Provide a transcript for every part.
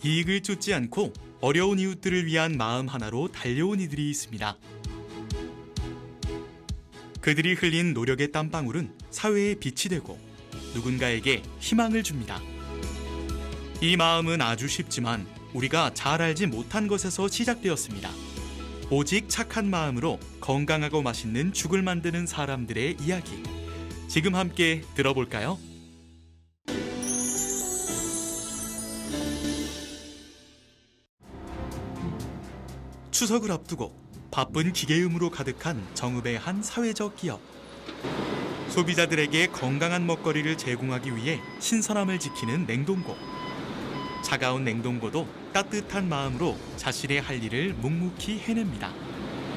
이익을 쫓지 않고 어려운 이웃들을 위한 마음 하나로 달려온 이들이 있습니다. 그들이 흘린 노력의 땀방울은 사회에 빛이 되고 누군가에게 희망을 줍니다. 이 마음은 아주 쉽지만 우리가 잘 알지 못한 것에서 시작되었습니다. 오직 착한 마음으로 건강하고 맛있는 죽을 만드는 사람들의 이야기. 지금 함께 들어볼까요? 추석을 앞두고 바쁜 기계음으로 가득한 정읍의 한 사회적 기업. 소비자들에게 건강한 먹거리를 제공하기 위해 신선함을 지키는 냉동고. 차가운 냉동고도 따뜻한 마음으로 자신의 할 일을 묵묵히 해냅니다.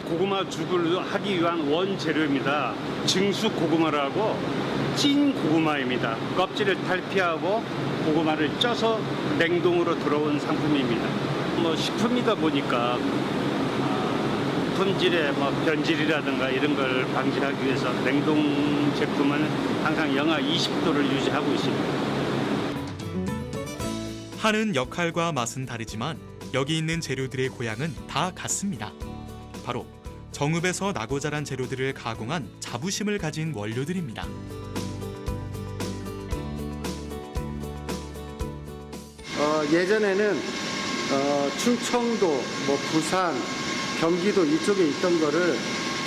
고구마 죽을 하기 위한 원재료입니다. 증수 고구마라고 찐 고구마입니다. 껍질을 탈피하고 고구마를 쪄서 냉동으로 들어온 상품입니다. 식품이다 보니까 품질의 변질이라든가 이런 걸 방지하기 위해서 냉동 제품은 항상 영하 20도를 유지하고 있습니다. 하는 역할과 맛은 다르지만 여기 있는 재료들의 고향은 다 같습니다. 바로 정읍에서 나고 자란 재료들을 가공한 자부심을 가진 원료들입니다. 예전에는 충청도, 부산, 경기도 이쪽에 있던 거를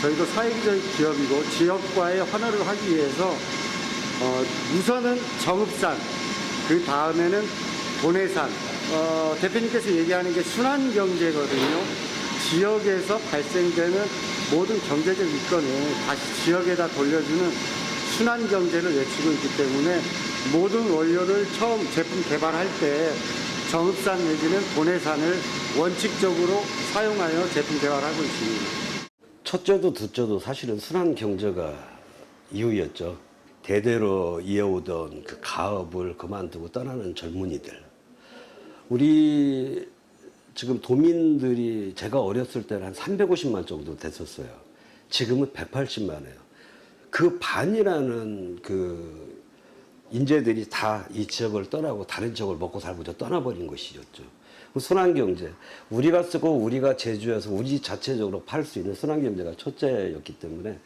저희도 사회적 기업이고 지역과의 환호를 하기 위해서 우선은 정읍산, 그 다음에는 도내산. 대표님께서 얘기하는 게 순환경제거든요. 지역에서 발생되는 모든 경제적 이권을 다시 지역에다 돌려주는 순환경제를 외치고 있기 때문에 모든 원료를 처음 제품 개발할 때 정읍산 내지는 도내산을 원칙적으로 사용하여 제품 개발하고 있습니다. 첫째도 둘째도 사실은 순환경제가 이유였죠. 대대로 이어오던 그 가업을 그만두고 떠나는 젊은이들. 우리 지금 도민들이 제가 어렸을 때는 한 350만 정도 됐었어요. 지금은 180만이에요. 그 반이라는 그 인재들이 다 이 지역을 떠나고 다른 지역을 먹고 살고자 떠나버린 것이었죠. 순환경제, 우리가 쓰고 우리가 제조해서 우리 자체적으로 팔 수 있는 순환경제가 첫째였기 때문에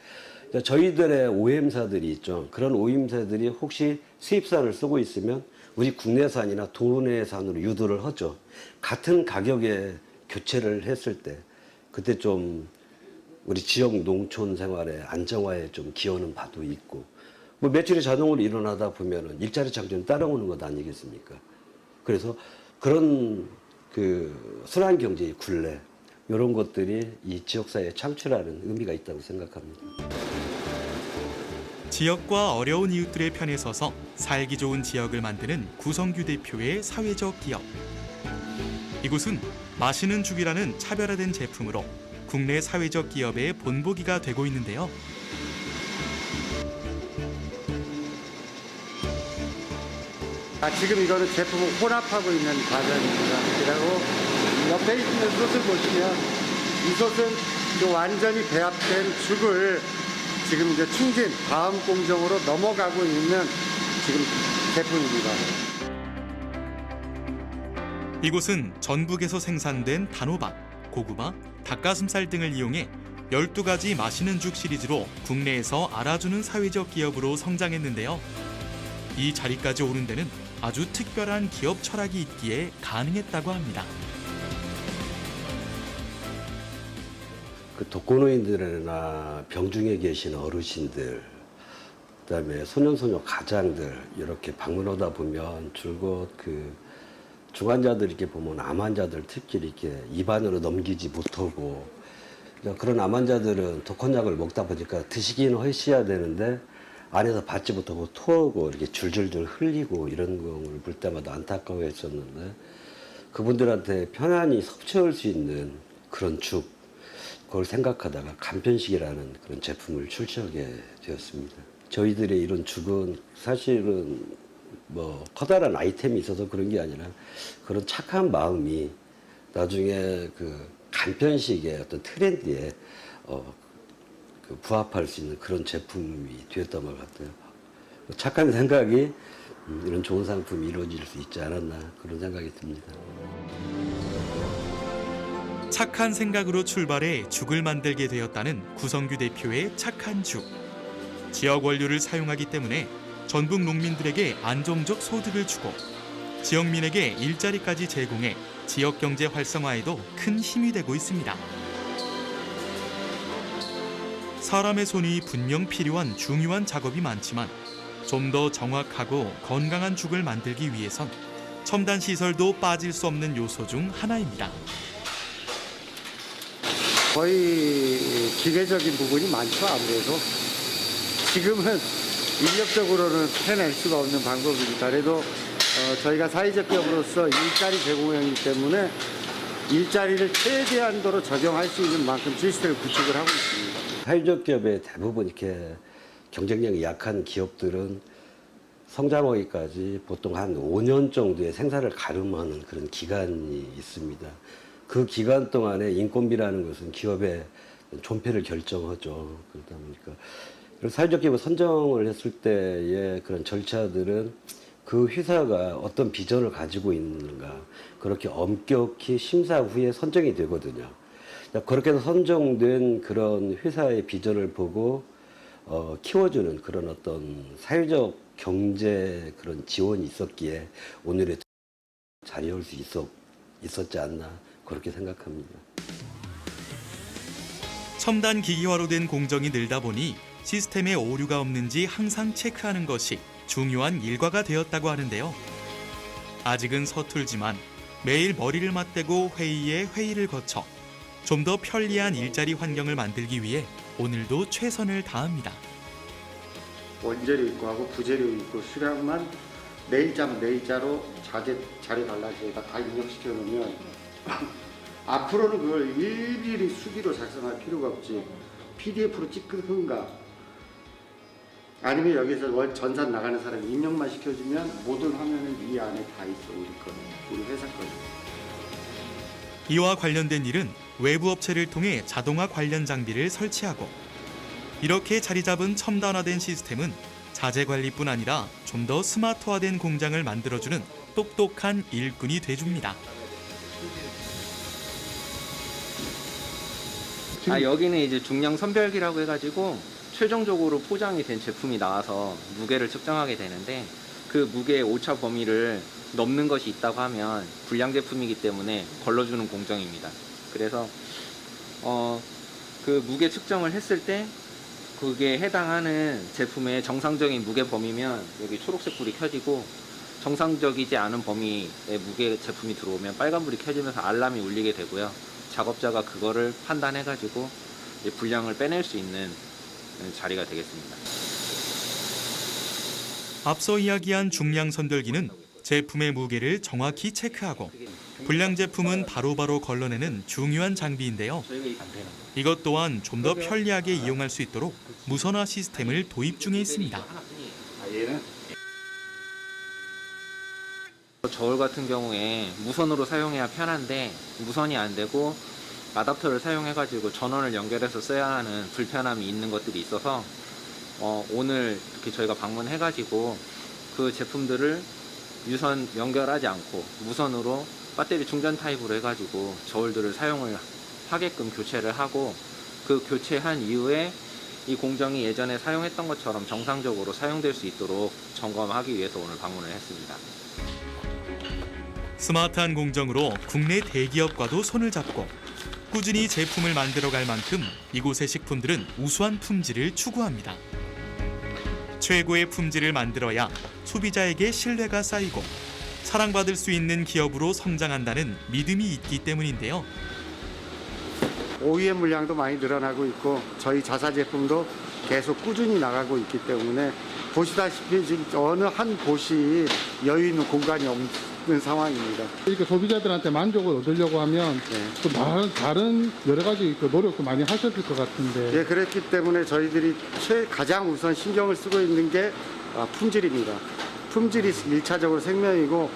저희들의 OEM사들이 있죠. 그런 OEM사들이 혹시 수입산을 쓰고 있으면 우리 국내산이나 도내산으로 유도를 하죠. 같은 가격에 교체를 했을 때 그때 좀 우리 지역 농촌 생활의 안정화에 좀 기여는 바도 있고 매출이 자동으로 일어나다 보면은 일자리 창출이 따라오는 것 아니겠습니까? 그래서 그런 그 순환경제의 굴레 이런 것들이 이 지역사회에 창출하는 의미가 있다고 생각합니다. 지역과 어려운 이웃들의 편에 서서 살기 좋은 지역을 만드는 구성규 대표의 사회적 기업. 이곳은 마시는 죽이라는 차별화된 제품으로 국내 사회적 기업의 본보기가 되고 있는데요. 지금 이거는 제품을 혼합하고 있는 과정입니다. 그리고 옆에 있는 솥을 보시면 이 솥은 완전히 배합된 죽을 지금 이제 충진 다음 공정으로 넘어가고 있는 지금 제품입니다. 이곳은 전북에서 생산된 단호박, 고구마, 닭가슴살 등을 이용해 12가지 마시는 죽 시리즈로 국내에서 알아주는 사회적 기업으로 성장했는데요. 이 자리까지 오른 데는 아주 특별한 기업 철학이 있기에 가능했다고 합니다. 그 독거노인들이나 병중에 계신 어르신들, 그다음에 소년소녀 가장들 이렇게 방문하다 보면 줄곧 그 중환자들 이렇게 보면 암 환자들 특히 이렇게 입안으로 넘기지 못하고 그러니까 그런 암 환자들은 독헌약을 먹다 보니까 드시기는 하셔야 되는데 안에서 받지 못하고 토하고 이렇게 줄줄줄 흘리고 이런 걸 볼 때마다 안타까워했었는데 그분들한테 편안히 섭취할 수 있는 그런 죽 그걸 생각하다가 간편식이라는 그런 제품을 출시하게 되었습니다. 저희들의 이런 죽은 사실은 커다란 아이템이 있어서 그런 게 아니라 그런 착한 마음이 나중에 그 간편식의 어떤 트렌드에 부합할 수 있는 그런 제품이 되었던 것 같아요. 착한 생각이 이런 좋은 상품이 이루어질 수 있지 않았나 그런 생각이 듭니다. 착한 생각으로 출발해 죽을 만들게 되었다는 구성규 대표의 착한 죽. 지역 원료를 사용하기 때문에 전북 농민들에게 안정적 소득을 주고 지역민에게 일자리까지 제공해 지역 경제 활성화에도 큰 힘이 되고 있습니다. 사람의 손이 분명 필요한 중요한 작업이 많지만 좀 더 정확하고 건강한 죽을 만들기 위해선 첨단 시설도 빠질 수 없는 요소 중 하나입니다. 거의 기계적인 부분이 많죠. 아무래도 지금은 인력적으로는 해낼 수가 없는 방법입니다. 그래도 저희가 사회적 기업으로서 일자리 제공형이기 때문에 일자리를 최대한도로 적용할 수 있는 만큼 시스템을 구축을 하고 있습니다. 사회적 기업의 대부분 이렇게 경쟁력이 약한 기업들은 성장하기까지 보통 한 5년 정도의 생산을 가름하는 그런 기간이 있습니다. 그 기간 동안에 인건비라는 것은 기업의 존폐를 결정하죠. 그러다 보니까 사회적 기업을 선정을 했을 때의 그런 절차들은 그 회사가 어떤 비전을 가지고 있는가 그렇게 엄격히 심사 후에 선정이 되거든요. 그렇게 해서 선정된 그런 회사의 비전을 보고 키워주는 그런 어떤 사회적 경제 그런 지원이 있었기에 오늘의 자리에 올 수 있었지 않나 그렇게 생각합니다. 첨단 기기화로 된 공정이 늘다 보니 시스템에 오류가 없는지 항상 체크하는 것이 중요한 일과가 되었다고 하는데요. 아직은 서툴지만 매일 머리를 맞대고 회의에 회의를 거쳐 좀 더 편리한 일자리 환경을 만들기 위해 오늘도 최선을 다합니다. 원재료 있고 하고 부재료 있고 수량만 내일자면 내일자로 자리 달라지에다 다 입력시켜 놓으면 앞으로는 그걸 일일이 수기로 작성할 필요가 없지. PDF로 찍든가 아니면 여기서 전산 나가는 사람이 입력만 시켜주면 모든 화면은 이 안에 다 있어. 우리 거는 우리 회사 거는. 이와 관련된 일은 외부 업체를 통해 자동화 관련 장비를 설치하고 이렇게 자리 잡은 첨단화된 시스템은 자재 관리뿐 아니라 좀 더 스마트화된 공장을 만들어주는 똑똑한 일꾼이 돼줍니다. 여기는 이제 중량 선별기라고 해가지고 최종적으로 포장이 된 제품이 나와서 무게를 측정하게 되는데 그 무게의 오차 범위를 넘는 것이 있다고 하면 불량 제품이기 때문에 걸러주는 공정입니다. 그래서 그 무게 측정을 했을 때 그게 해당하는 제품의 정상적인 무게 범위면 여기 초록색 불이 켜지고 정상적이지 않은 범위의 무게 제품이 들어오면 빨간 불이 켜지면서 알람이 울리게 되고요. 작업자가 그거를 판단해가지고 불량을 빼낼 수 있는 자리가 되겠습니다. 앞서 이야기한 중량 선별기는 제품의 무게를 정확히 체크하고 불량 제품은 바로바로 걸러내는 중요한 장비인데요. 이것 또한 좀 더 편리하게 이용할 수 있도록 무선화 시스템을 도입 중에 있습니다. 저울 같은 경우에 무선으로 사용해야 편한데 무선이 안 되고 아답터를 사용해가지고 전원을 연결해서 써야 하는 불편함이 있는 것들이 있어서 오늘 이렇게 저희가 방문해가지고 그 제품들을 유선 연결하지 않고 무선으로 배터리 충전 타입으로 해가지고 저울들을 사용을 하게끔 교체를 하고 그 교체한 이후에 이 공정이 예전에 사용했던 것처럼 정상적으로 사용될 수 있도록 점검하기 위해서 오늘 방문을 했습니다. 스마트한 공정으로 국내 대기업과도 손을 잡고 꾸준히 제품을 만들어갈 만큼 이곳의 식품들은 우수한 품질을 추구합니다. 최고의 품질을 만들어야 소비자에게 신뢰가 쌓이고 사랑받을 수 있는 기업으로 성장한다는 믿음이 있기 때문인데요. OEM 물량도 많이 늘어나고 있고 저희 자사 제품도 계속 꾸준히 나가고 있기 때문에 보시다시피 지금 어느 한 곳이 여유 있는 공간이 없는 상황입니다. 이렇게 소비자들한테 만족을 얻으려고 하면 또 다른 여러 가지 노력도 많이 하셨을 것 같은데. 예, 그랬기 때문에 저희들이 가장 우선 신경을 쓰고 있는 게 품질입니다. 품질이 1차적으로 생명이고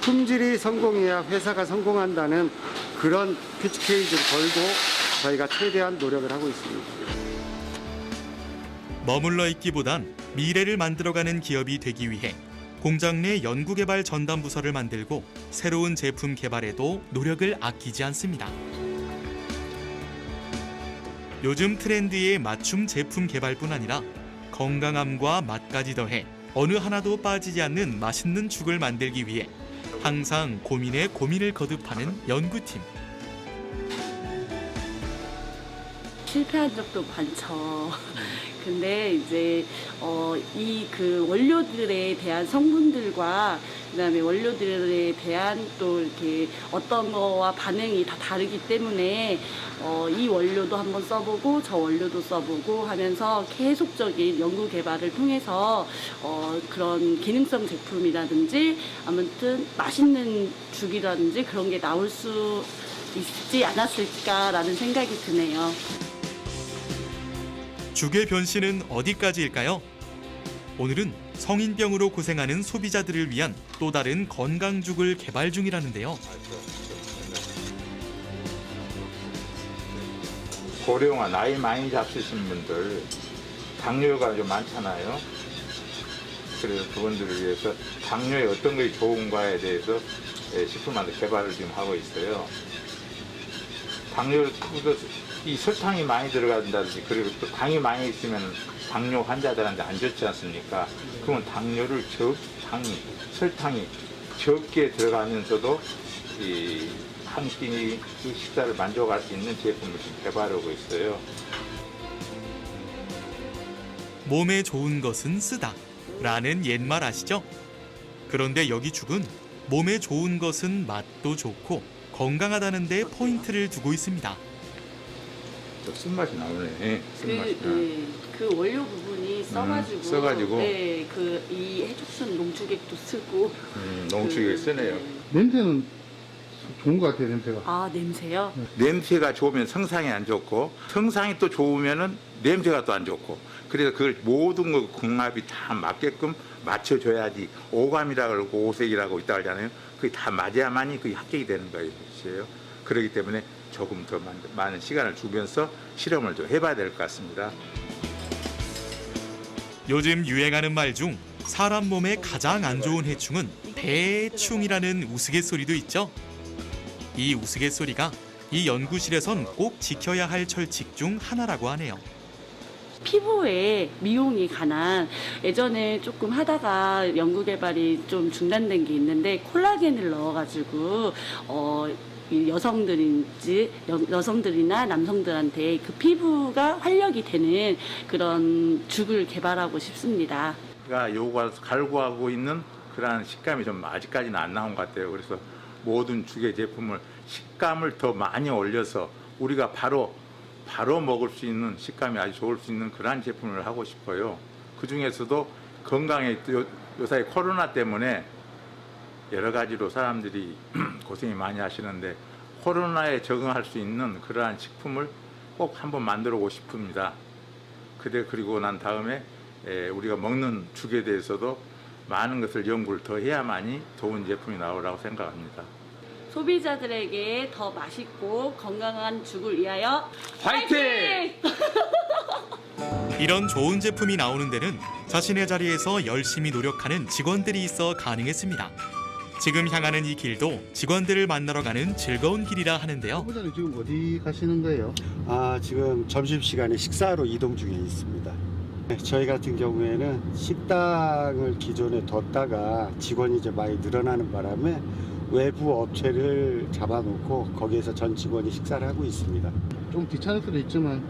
품질이 성공해야 회사가 성공한다는 그런 퓨처케이지를 걸고 저희가 최대한 노력을 하고 있습니다. 머물러 있기보단 미래를 만들어가는 기업이 되기 위해 공장 내 연구개발 전담 부서를 만들고 새로운 제품 개발에도 노력을 아끼지 않습니다. 요즘 트렌드에 맞춤 제품 개발뿐 아니라 건강함과 맛까지 더해 어느 하나도 빠지지 않는 맛있는 죽을 만들기 위해 항상 고민에 고민을 거듭하는 연구팀. 실패한 적도 많죠. 근데 이제 이 그 원료들에 대한 성분들과 그다음에 원료들에 대한 또 이렇게 어떤 거와 반응이 다 다르기 때문에 이 원료도 한번 써보고 저 원료도 써보고 하면서 계속적인 연구 개발을 통해서 그런 기능성 제품이라든지 아무튼 맛있는 죽이라든지 그런 게 나올 수 있지 않았을까라는 생각이 드네요. 죽의 변신은 어디까지일까요? 오늘은 성인병으로 고생하는 소비자들을 위한 또 다른 건강죽을 개발 중이라는데요. 고령화 나이 많이 잡수신 분들 당뇨가 좀 많잖아요. 그래서 그분들을 위해서 당뇨에 어떤 것이 좋은가에 대해서 식품만들 개발을 지금 하고 있어요. 당뇨를 이 설탕이 많이 들어간다든지 그리고 또 당이 많이 있으면 당뇨 환자들한테 안 좋지 않습니까? 그러면 당뇨를 설탕이 적게 들어가면서도 이 한 끼니 그 식사를 만족할 수 있는 제품을 지금 개발하고 있어요. 몸에 좋은 것은 쓰다 라는 옛말 아시죠? 그런데 여기 죽은 몸에 좋은 것은 맛도 좋고 건강하다는 데 포인트를 두고 있습니다. 또 쓴맛이 나오네. 쓴맛이. 그 원료 부분이 써가지고 네, 그 이 해죽순 농축액도 쓰고 농축액 쓰네요. 냄새는 좋은 것 같아요, 냄새가. 아 냄새요? 냄새가 좋으면 성상이 안 좋고 성상이 또 좋으면은 냄새가 또 안 좋고 그래서 그걸 모든 거 궁합이 다 맞게끔 맞춰줘야지 오감이라고 그러고 오색이라고 있다고 하잖아요. 그게 다 맞아야만이 그게 합격이 되는 거예요. 그렇기 때문에 조금 더 많은 시간을 주면서 실험을 좀 해봐야 될 것 같습니다. 요즘 유행하는 말 중 사람 몸에 가장 안 좋은 해충은 대충이라는 우스갯소리도 있죠. 이 우스갯소리가 이 연구실에선 꼭 지켜야 할 철칙 중 하나라고 하네요. 피부에 미용이 관한 예전에 조금 하다가 연구 개발이 좀 중단된 게 있는데 콜라겐을 넣어가지고 이 여성들이나 남성들한테 그 피부가 활력이 되는 그런 죽을 개발하고 싶습니다. 요가 갈구하고 있는 그러한 식감이 좀 아직까지는 안 나온 것 같아요. 그래서 모든 죽의 제품을 식감을 더 많이 올려서 우리가 바로 먹을 수 있는 식감이 아주 좋을 수 있는 그러한 제품을 하고 싶어요. 그 중에서도 건강에 요새 코로나 때문에 여러 가지로 사람들이 고생이 많이 하시는데 코로나에 적응할 수 있는 그러한 식품을 꼭 한번 만들어 보고 싶습니다. 그리고 난 다음에 우리가 먹는 죽에 대해서도 많은 것을 연구를 더 해야만이 좋은 제품이 나오라고 생각합니다. 소비자들에게 더 맛있고 건강한 죽을 위하여 화이팅! 이런 좋은 제품이 나오는 데는 자신의 자리에서 열심히 노력하는 직원들이 있어 가능했습니다. 지금 향하는 이 길도 직원들을 만나러 가는 즐거운 길이라 하는데요. 후보자님 지금 어디 가시는 거예요? 지금 점심시간에 식사로 이동 중에 있습니다. 저희 같은 경우에는 식당을 기존에 뒀다가 직원이 이제 많이 늘어나는 바람에 외부 업체를 잡아놓고 거기에서 전 직원이 식사를 하고 있습니다. 좀 귀찮을 수도 있지만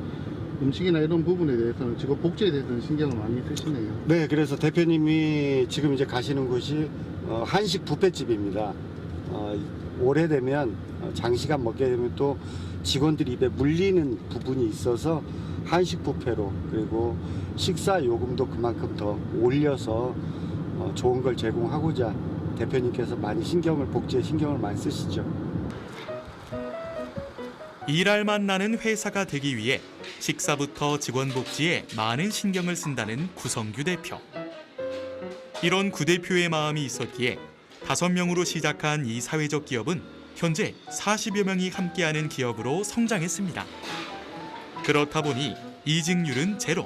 음식이나 이런 부분에 대해서는 직업 복지에 대해서는 신경을 많이 쓰시네요. 네, 그래서 대표님이 지금 이제 가시는 곳이 한식 뷔페집입니다. 오래되면 장시간 먹게 되면 또 직원들 입에 물리는 부분이 있어서 한식 뷔페로 그리고 식사 요금도 그만큼 더 올려서 좋은 걸 제공하고자 대표님께서 많이 복지에 신경을 많이 쓰시죠. 일할 맛 나는 회사가 되기 위해 식사부터 직원 복지에 많은 신경을 쓴다는 구성규 대표. 이런 구 대표의 마음이 있었기에 5명으로 시작한 이 사회적 기업은 현재 40여 명이 함께하는 기업으로 성장했습니다. 그렇다 보니 이직률은 제로.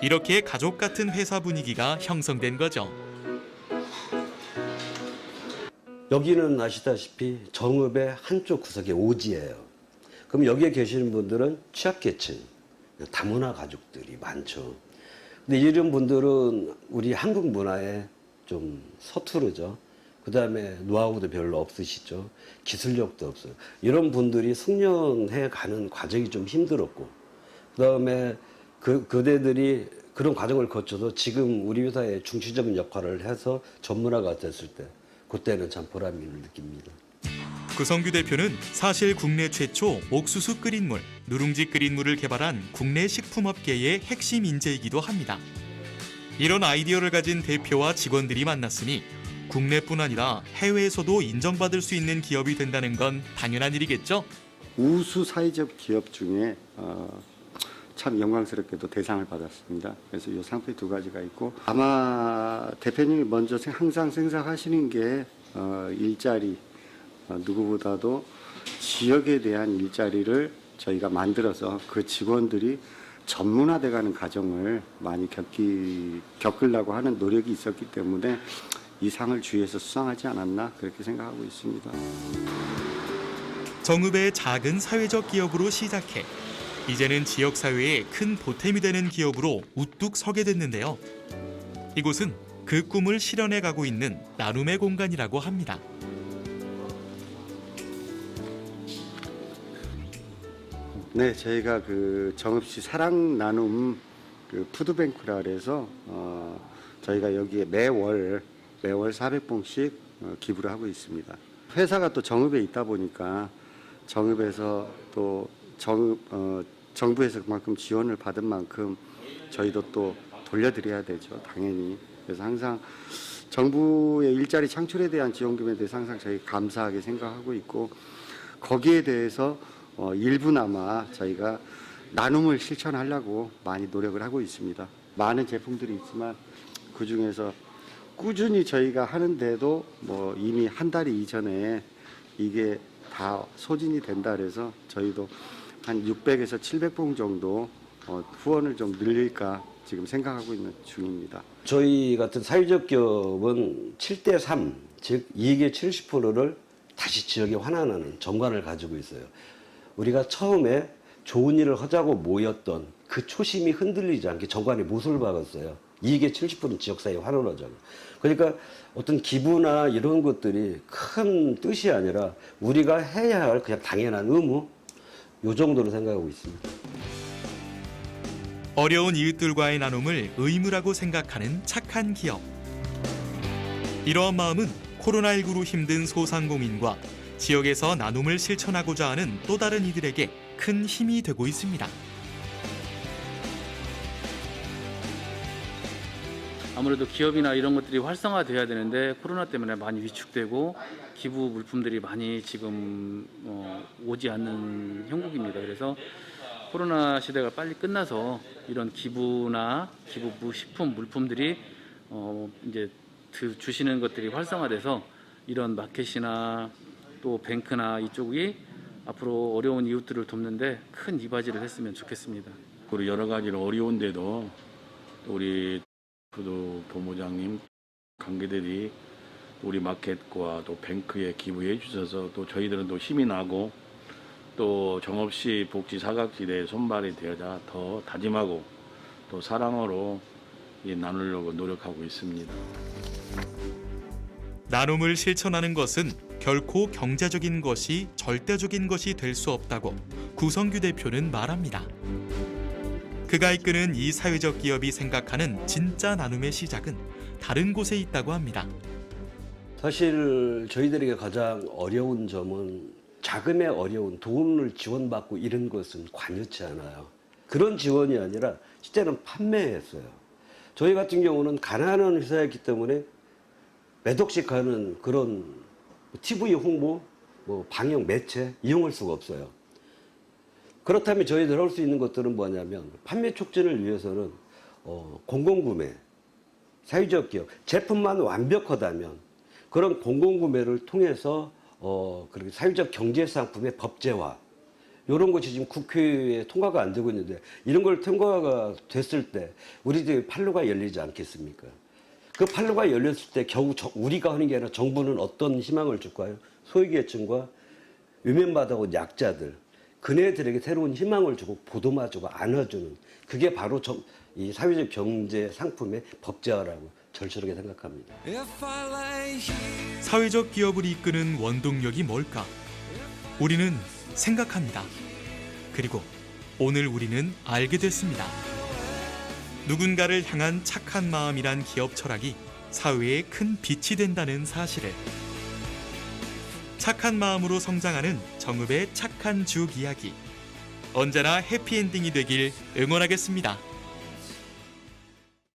이렇게 가족 같은 회사 분위기가 형성된 거죠. 여기는 아시다시피 정읍의 한쪽 구석에 오지예요. 그럼 여기에 계시는 분들은 취약계층, 다문화 가족들이 많죠. 근데 이런 분들은 우리 한국 문화에 좀 서투르죠. 그 다음에 노하우도 별로 없으시죠. 기술력도 없어요. 이런 분들이 숙련해 가는 과정이 좀 힘들었고, 그 다음에 그대들이 그런 과정을 거쳐서 지금 우리 회사에 중추적인 역할을 해서 전문화가 됐을 때, 그때는 참 보람을 느낍니다. 구성규 대표는 사실 국내 최초 옥수수 끓인 물, 누룽지 끓인 물을 개발한 국내 식품업계의 핵심 인재이기도 합니다. 이런 아이디어를 가진 대표와 직원들이 만났으니 국내뿐 아니라 해외에서도 인정받을 수 있는 기업이 된다는 건 당연한 일이겠죠? 우수 사회적 기업 중에 참 영광스럽게도 대상을 받았습니다. 그래서 이 상품이 두 가지가 있고, 아마 대표님이 먼저 항상 생각하시는 게 일자리, 누구보다도 지역에 대한 일자리를 저희가 만들어서 그 직원들이 전문화돼가는 과정을 많이 겪으려고 하는 노력이 있었기 때문에 이 상을 주위에서 수상하지 않았나 그렇게 생각하고 있습니다. 정읍의 작은 사회적 기업으로 시작해 이제는 지역사회에 큰 보탬이 되는 기업으로 우뚝 서게 됐는데요. 이곳은 그 꿈을 실현해 가고 있는 나눔의 공간이라고 합니다. 네, 저희가 그 정읍시 사랑 나눔 그 푸드뱅크라 그래서 저희가 여기에 매월 400봉씩 기부를 하고 있습니다. 회사가 또 정읍에 있다 보니까 정읍에서 또 정부에서 그만큼 지원을 받은 만큼 저희도 또 돌려드려야 되죠, 당연히. 그래서 항상 정부의 일자리 창출에 대한 지원금에 대해서 항상 저희 감사하게 생각하고 있고, 거기에 대해서 일부나마 저희가 나눔을 실천하려고 많이 노력을 하고 있습니다. 많은 제품들이 있지만 그 중에서 꾸준히 저희가 하는데도 뭐 이미 한 달 이전에 이게 다 소진이 된다 그래서 저희도 한 600에서 700봉 정도 후원을 좀 늘릴까 지금 생각하고 있는 중입니다. 저희 같은 사회적 기업은 7대3, 즉 이익의 70%를 다시 지역에 환원하는 정관을 가지고 있어요. 우리가 처음에 좋은 일을 하자고 모였던 그 초심이 흔들리지 않게 정관에 못을 박았어요. 이익의 70%는 지역사회에 환원하자고. 그러니까 어떤 기부나 이런 것들이 큰 뜻이 아니라 우리가 해야 할 그냥 당연한 의무, 요 정도로 생각하고 있습니다. 어려운 이웃들과의 나눔을 의무라고 생각하는 착한 기업. 이러한 마음은 코로나19로 힘든 소상공인과 지역에서 나눔을 실천하고자 하는 또 다른 이들에게 큰 힘이 되고 있습니다. 아무래도 기업이나 이런 것들이 활성화돼야 되는데 코로나 때문에 많이 위축되고 기부 물품들이 많이 지금 오지 않는 형국입니다. 그래서 코로나 시대가 빨리 끝나서 이런 기부나 기부 식품 물품들이 이제 주시는 것들이 활성화돼서 이런 마켓이나 또 뱅크나 이쪽이 앞으로 어려운 이웃들을 돕는데 큰 이바지를 했으면 좋겠습니다. 그리고 여러 가지로 어려운데도 우리 푸드 본부장님, 관계들이 우리 마켓과 또 뱅크에 기부해 주셔서 또 저희들은 또 힘이 나고 또 정읍시 복지 사각지대에 손발이 되어자 더 다짐하고 또 사랑으로 나누려고 노력하고 있습니다. 나눔을 실천하는 것은 결코 경제적인 것이 절대적인 것이 될 수 없다고 구성규 대표는 말합니다. 그가 이끄는 이 사회적 기업이 생각하는 진짜 나눔의 시작은 다른 곳에 있다고 합니다. 사실 저희들에게 가장 어려운 점은 자금의 어려운 도움을 지원받고 이런 것은 관여치 않아요. 그런 지원이 아니라 실제는 판매했어요. 저희 같은 경우는 가난한 회사였기 때문에 몇 억씩 하는 그런 TV 홍보, 방역 매체 이용할 수가 없어요. 그렇다면 저희들 할 수 있는 것들은 뭐냐면 판매 촉진을 위해서는 공공구매, 사회적 기업, 제품만 완벽하다면 그런 공공구매를 통해서 그렇게 사회적 경제상품의 법제화 이런 것이 지금 국회에 통과가 안 되고 있는데 이런 걸 통과가 됐을 때 우리들의 판로가 열리지 않겠습니까? 그 판로가 열렸을 때 겨우 우리가 하는 게 아니라 정부는 어떤 희망을 줄까요? 소외계층과 외면받아온 약자들, 그네들에게 새로운 희망을 주고 보도마주고 안아주는, 그게 바로 이 사회적 경제 상품의 법제화라고 절실하게 생각합니다. 사회적 기업을 이끄는 원동력이 뭘까? 우리는 생각합니다. 그리고 오늘 우리는 알게 됐습니다. 누군가를 향한 착한 마음이란 기업 철학이 사회에 큰 빛이 된다는 사실을. 착한 마음으로 성장하는 정읍의 착한 죽 이야기. 언제나 해피엔딩이 되길 응원하겠습니다.